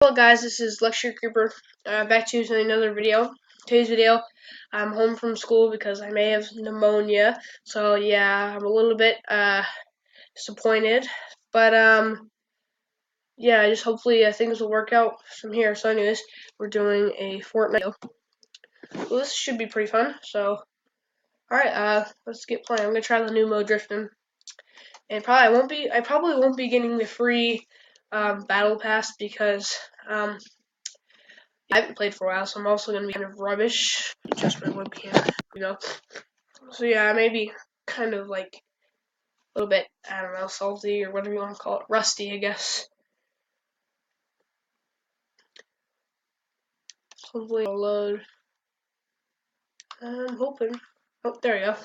Hello guys, this is Lecture Creeper, back to you with another video. Today's video, I'm home from school because I may have pneumonia, so yeah, I'm a little bit disappointed, but yeah, just hopefully things will work out from here. So anyways, we're doing a Fortnite video. Well, this should be pretty fun, so alright, let's get playing. I'm gonna try the new mode drifting, and I probably won't be getting the free battle pass because I haven't played for a while, so I'm also going to be kind of rubbish. Just my webcam. So yeah, maybe kind of like a little bit, I don't know, salty or whatever you want to call it. Rusty, I guess. Hopefully it'll load. I'm hoping. Oh, there we go.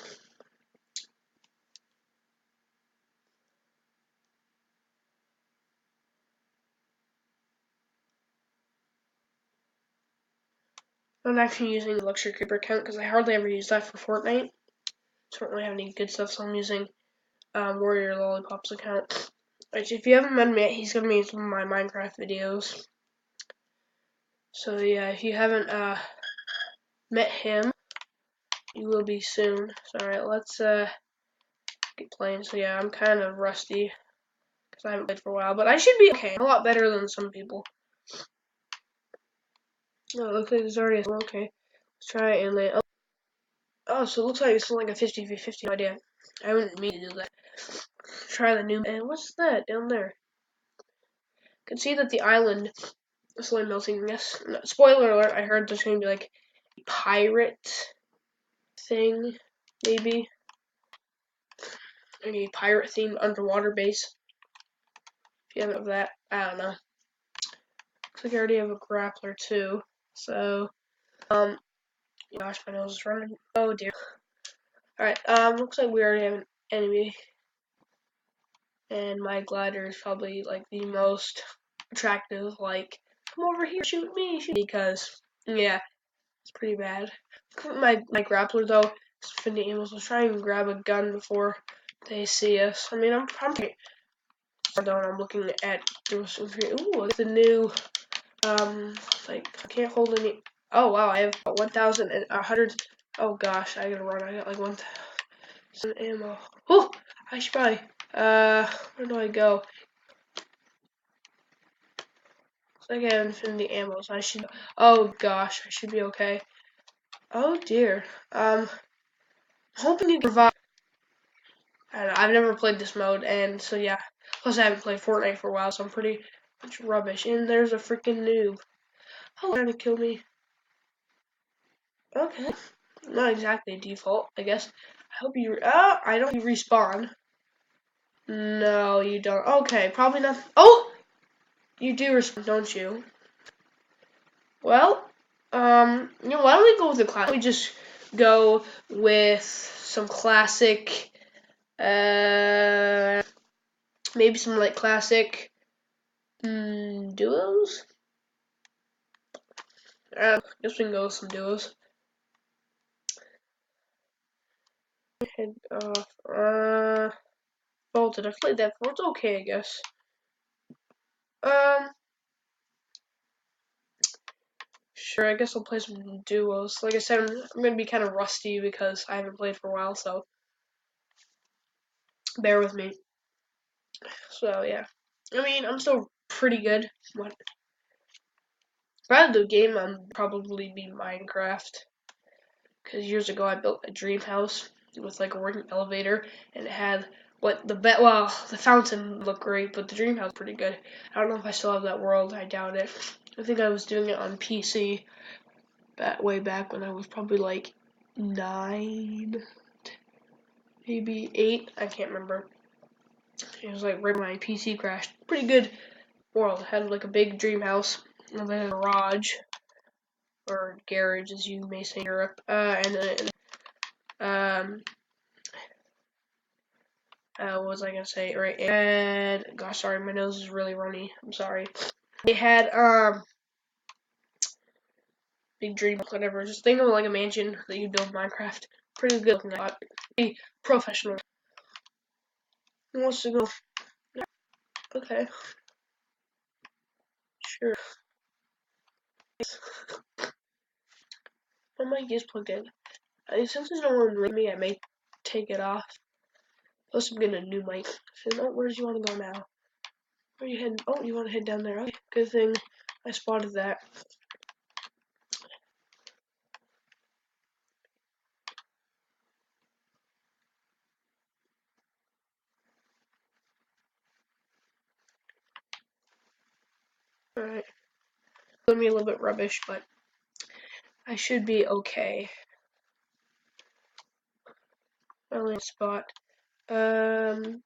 I'm actually using the Lecture Creeper account because I hardly ever use that for Fortnite. So I don't really have any good stuff, so I'm using Warrior Lollipop's account. Which, if you haven't met him yet, he's going to be in some of my Minecraft videos. So yeah, if you haven't met him, you will be soon. So alright, let's get playing. So yeah, I'm kind of rusty because I haven't played for a while, but I should be okay. A lot better than some people. Oh, it looks like there's already okay. Let's try it and land. Oh, so it looks like it's like a 50-50 idea. I wouldn't mean to do that. Try the new. And what's that down there? I can see that the island is slowly melting. Yes. No, spoiler alert! I heard there's going to be like a pirate thing, maybe. Any pirate themed underwater base. If you haven't of that, I don't know. Looks like I already have a grappler too. So, gosh, my nose is running. Oh dear. Alright, looks like we already have an enemy. And my glider is probably like the most attractive. Like, come over here, shoot me, shoot me. Because, yeah, it's pretty bad. My grappler though is finna able to try and grab a gun before they see us. I mean, I'm pretty. I'm looking at this. Ooh, it's the new. Like I can't hold any. Oh wow, I have 1,100. Oh gosh, I gotta run. I got like 1,000 ammo. Oh, I should probably. Where do I go? It's like I have infinity ammo, so I should. Oh gosh, I should be okay. Oh dear. I'm hoping you can revive. I don't know, I've never played this mode, and so yeah. Plus, I haven't played Fortnite for a while, so I'm pretty much rubbish. And there's a freaking noob. Oh, trying to kill me. Okay. Not exactly default, I guess. I hope you. I don't. You respawn. No, you don't. Okay, probably not. Oh, you do respawn, don't you? Well, why don't we go with the class? We just go with some classic. Maybe some like classic duos. Guess we can go with some duos. Head off. Bolted. I've played that before. It's okay, I guess. Sure, I guess I'll play some duos. Like I said, I'm gonna be kind of rusty because I haven't played for a while, so bear with me. So yeah, I mean, I'm still pretty good. What? Rather the game, probably be Minecraft. Because years ago I built a dream house with like a working elevator, and it had the fountain looked great, but the dream house was pretty good. I don't know if I still have that world. I doubt it. I think I was doing it on PC way back when I was probably like 9, maybe 8. I can't remember. It was like right when my PC crashed. Pretty good world. It had like a big dream house, and then a garage or garage, as you may say in Europe, and then what was I gonna say? Right, and gosh, sorry, my nose is really runny. I'm sorry. They had big dream, whatever. Just think of it like a mansion that you build Minecraft. Pretty good looking at. Pretty professional. Who wants to go? Okay. Sure. My mic is plugged in. Since there's no one with me, I may take it off. Plus, I'm getting a new mic. So, where do you want to go now? Where are you heading? Oh, you want to head down there? Okay, good thing I spotted that. Alright. It's gonna be a little bit rubbish, but I should be okay. Only spot. I don't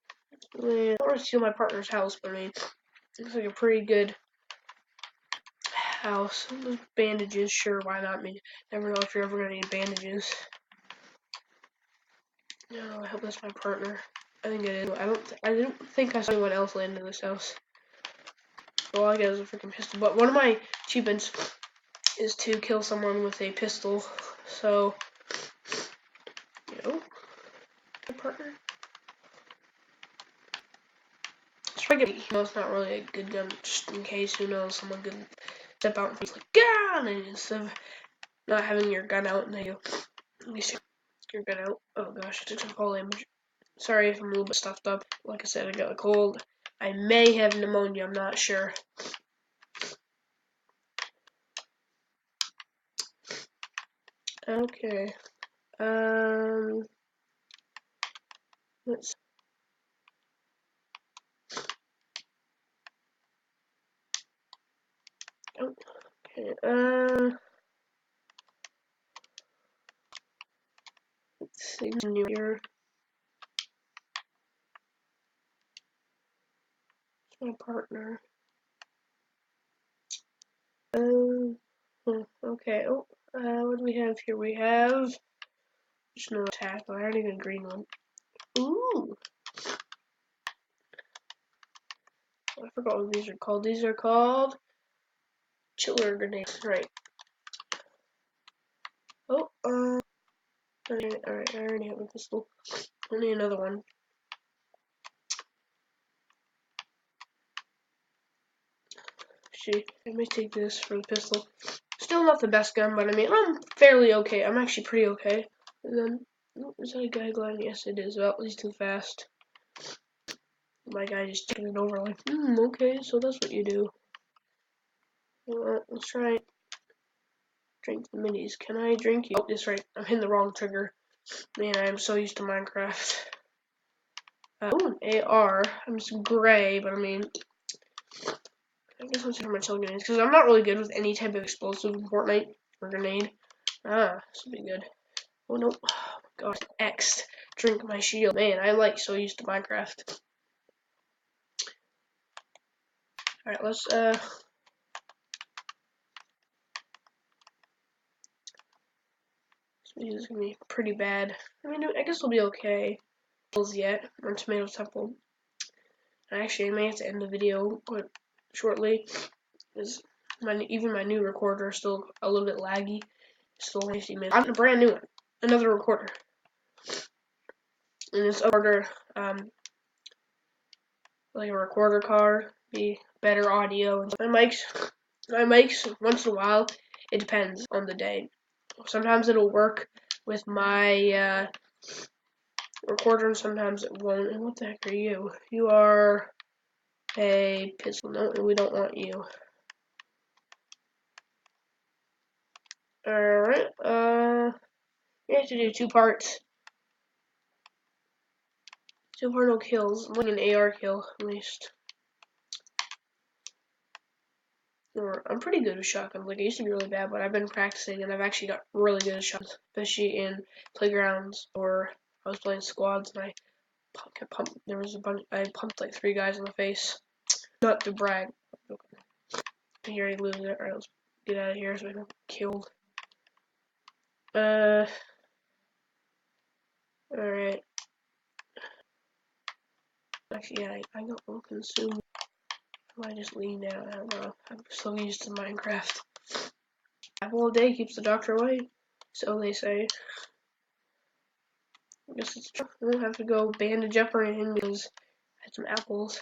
want to steal my partner's house, but I mean, it looks like a pretty good house. Those bandages, sure, why not? I mean, never know if you're ever gonna need bandages. No, I hope that's my partner. I think it is. I didn't think I saw anyone else land in this house. So all I get is a freaking pistol. But one of my achievements is to kill someone with a pistol. So, my partner. It's not really a good gun, just in case, who knows, someone could step out and be like, gun! And instead of not having your gun out, and then you your gun out. Oh gosh, I took some fall damage. Sorry if I'm a little bit stuffed up. Like I said, I got a cold. I may have pneumonia, I'm not sure. Okay. Let's. Okay. Let's see. New here. My partner. Okay. Oh. What do we have here? We have. There's no attack. I already got a green one. Ooh. I forgot what these are called. These are called chiller grenades. Right. Oh. Alright. I already have a pistol. I need another one. Actually, I may take this for the pistol. Still not the best gun, but I mean, I'm fairly okay. I'm actually pretty okay. And then, oh, is that a guy gliding? Yes, it is. Well, he's too fast. My guy just taking it over like, okay, so that's what you do. Let's try drink the minis. Can I drink you? Oh, that's right. I'm hitting the wrong trigger. Man, I am so used to Minecraft. Oh, an AR. I'm just gray, but I mean, I guess I'm taking my chill grenades because I'm not really good with any type of explosive in Fortnite or grenade. This will be good. Oh no! Oh my god, X. Drink my shield. Man, I'm like so used to Minecraft. Alright, let's this is gonna be pretty bad. I mean, I guess it'll be okay. Yet on Tomato Temple. Actually, I may have to end the video quite shortly, because even my new recorder is still a little bit laggy. It's still 15 minutes. I'm a brand new one, another recorder, and this recorder, like a recorder card, be better audio. And my mics, once in a while, it depends on the day. Sometimes it'll work with my recorder, and sometimes it won't. And what the heck are you? You are a pistol. No, we don't want you. Alright, we have to do 2 parts. 2 part no kills. I'm like an AR kill, at least. I'm pretty good with shotguns. Like, I used to be really bad, but I've been practicing, and I've actually got really good at shotguns. Especially in playgrounds, or I was playing squads, and I pumped. There was a bunch. I pumped like 3 guys in the face. Not to brag. Here I lose it. Alright, let's get out of here so I don't get killed. Alright. Actually, yeah, I got will consume. I just lean down. I don't know. I'm so used to Minecraft. Apple a day keeps the doctor away, so they say. I guess it's true. I won't have to go bandage up or anything because I had some apples.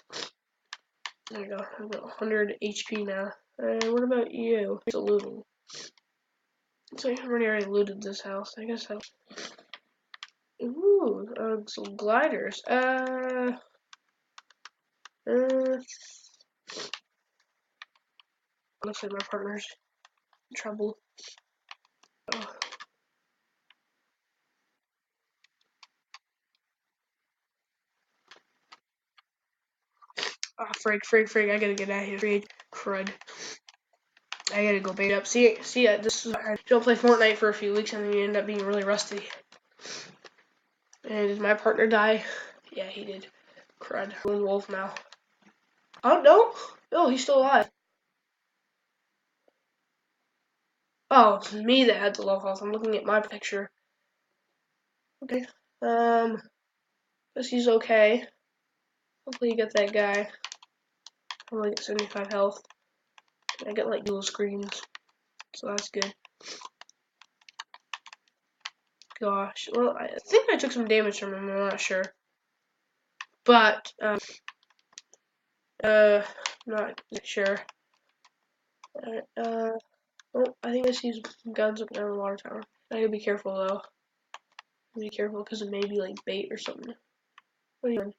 There you go. I've got 100 HP now. What about you? It's a looting. Looks like I've already looted this house. I guess I'll... Ooh, some gliders. Looks like my partner's in trouble. Oh, frig. I gotta get out of here. Frig. Crud. I gotta go bait up. See, this is hard. You don't play Fortnite for a few weeks and then you end up being really rusty. And did my partner die? Yeah, he did. Crud. Lone wolf now. Oh, no! No, he's still alive. Oh, it's me that had the low health. I'm looking at my picture. Okay. Guess he's okay. Hopefully you get that guy. I only get 75 health. I get like dual screens. So that's good. Gosh. Well, I think I took some damage from him. I'm not sure. But, not sure. Oh, I think I see some guns up there in the water tower. I gotta be careful though. Be careful because it may be like bait or something. What are you doing?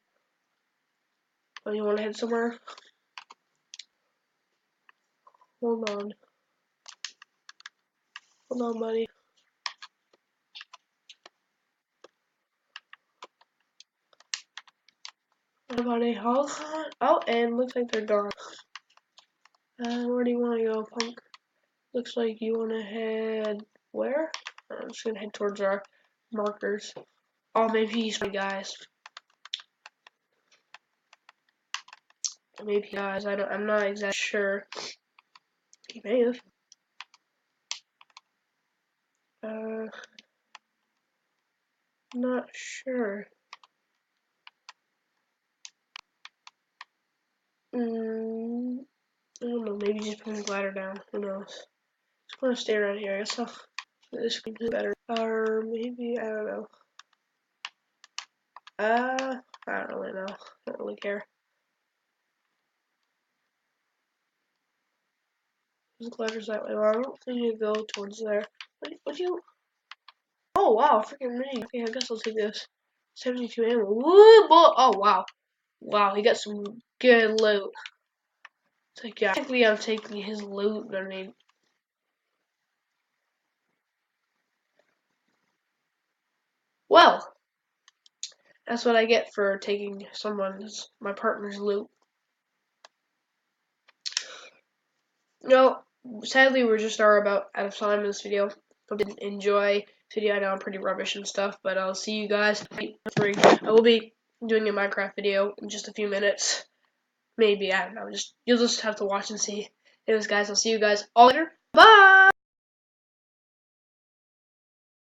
Oh, you want to head somewhere? Hold on. Hold on, buddy. Buddy, hold on. Oh, and looks like they're gone. Where do you want to go, punk? Looks like you want to head where? I'm just gonna head towards our markers. Oh, maybe he's my guys. Maybe guys. I'm not exactly sure. He may have. Not sure. I don't know. Maybe just put the ladder down. Who knows? Just want to stay around here. I guess I'll. This could be better. Or maybe I don't know. I don't really know. I don't really care. There's ladders that way. Well, I don't think you go towards there. What you? Oh wow, freaking mini. Okay, I guess I'll take this. 72 ammo. Woo, boy. Oh wow. Wow, he got some good loot. It's like, yeah, technically I'm taking his loot, but I mean, well, that's what I get for taking my partner's loot. No, sadly we're just about out of time in this video. Hope you didn't enjoy this video. I know I'm pretty rubbish and stuff, but I'll see you guys. I will be doing a Minecraft video in just a few minutes. Maybe, I don't know. You'll just have to watch and see. Anyways, guys, I'll see you guys all later. Bye!